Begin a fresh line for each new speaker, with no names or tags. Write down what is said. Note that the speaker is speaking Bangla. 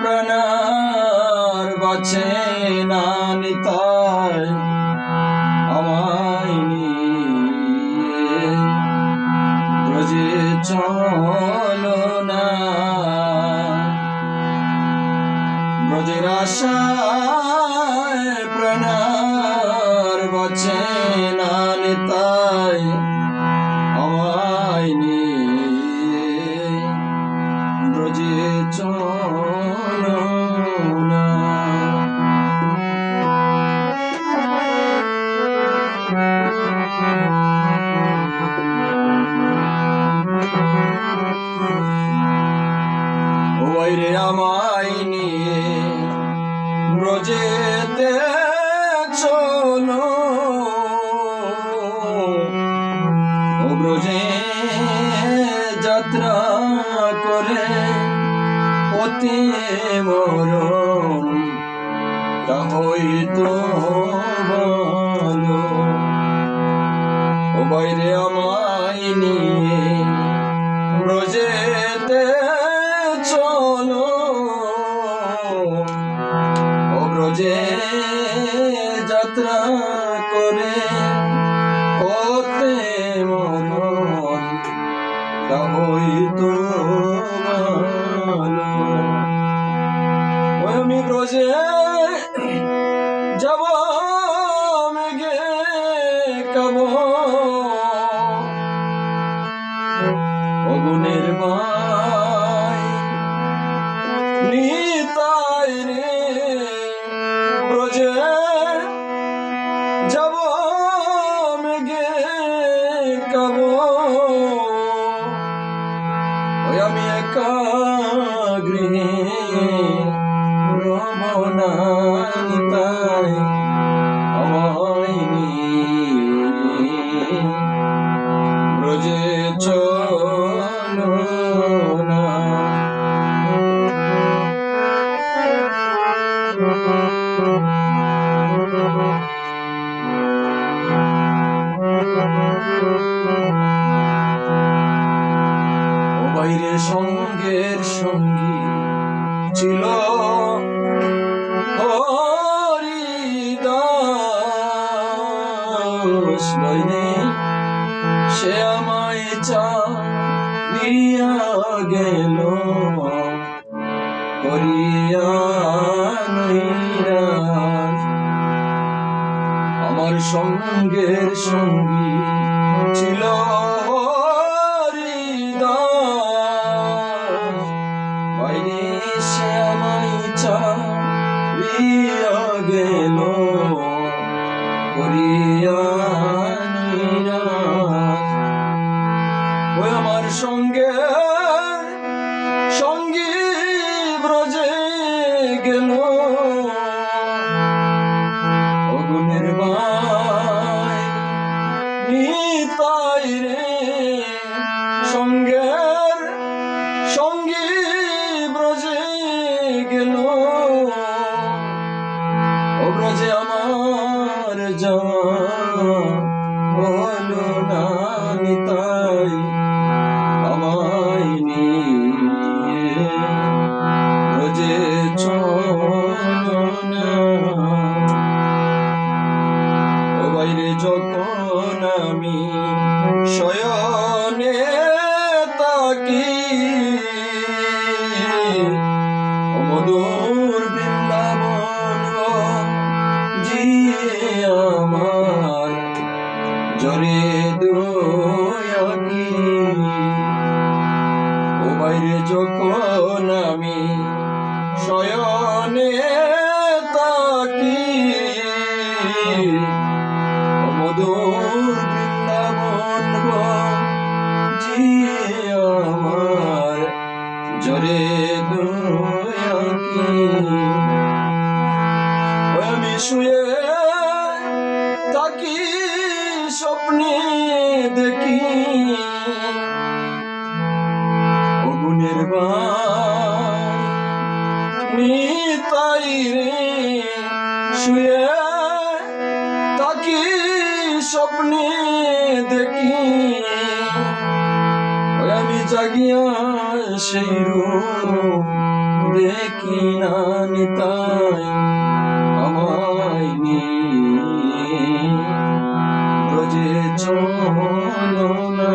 প্রাণার বাঁচে না নিতাই আমায় নিয়ে ব্রজে চলো না। ব্রজের আশায় প্রাণার বাঁচে না নিতাই আমায় নিয়ে ব্রজে চলো না। ওই রে আমায় নিয়ে ব্রজেতে চলো, ও ব্রজে যাত্রা করে অতি মরণ তা হইতো ভালো। ও বাইরে আমায় নিয়ে ব্রজেতে চলো, ও ব্রজে যাত্রা করে অতি মরণ তা হইতো ভালো। আমি ব্রজে যাব মেঘে কাব অগুনের মাই নিতাই রে। ব্রজে যাব মেঘে কাব ওই আমি একা গৃহে রমনা নিতাই আমায় নিয়ে ব্রজে চলো না। ও বাইরে সঙ্গের সঙ্গী ছিল হরিদাস, বাইরে সে আমায় চালিয়া গেল করিয়া নৈরাশ। আমার সঙ্গের সঙ্গী ছিল হরিদাস, বাইরে সে আমায় চালিয়া গেল করিয়া নৈরাশ। ওই আমার সঙ্গে সঙ্গী ব্রজে গেল অগুনের মাই নিতাই রে। সঙ্গের সঙ্গী ব্রজে গেল, ও ব্রজে আমার যাওয়া হলো না নিতাই আমায় নিয়ে ব্রজে চলো না। ও বাইরে যখন আমি শয়নে তাকি, ও মধুর বৃন্দাবন জিয়ে আমার জরে দুয়াকি। ও বাইরে যখন আমি শয়নে তাকি, ও মধুর বৃন্দাবন জিয়ে আমার জরে দুয়াকি। আমি শুয়ে তাকি স্বপ্নে দেখি অগুনের বাই নিতাই রে। শুয়ে তাকি স্বপ্নে দেখি আমি জাগিয়া সেই রূপ দেখি নিতাই আমায় নিয়ে ব্রজে চলো না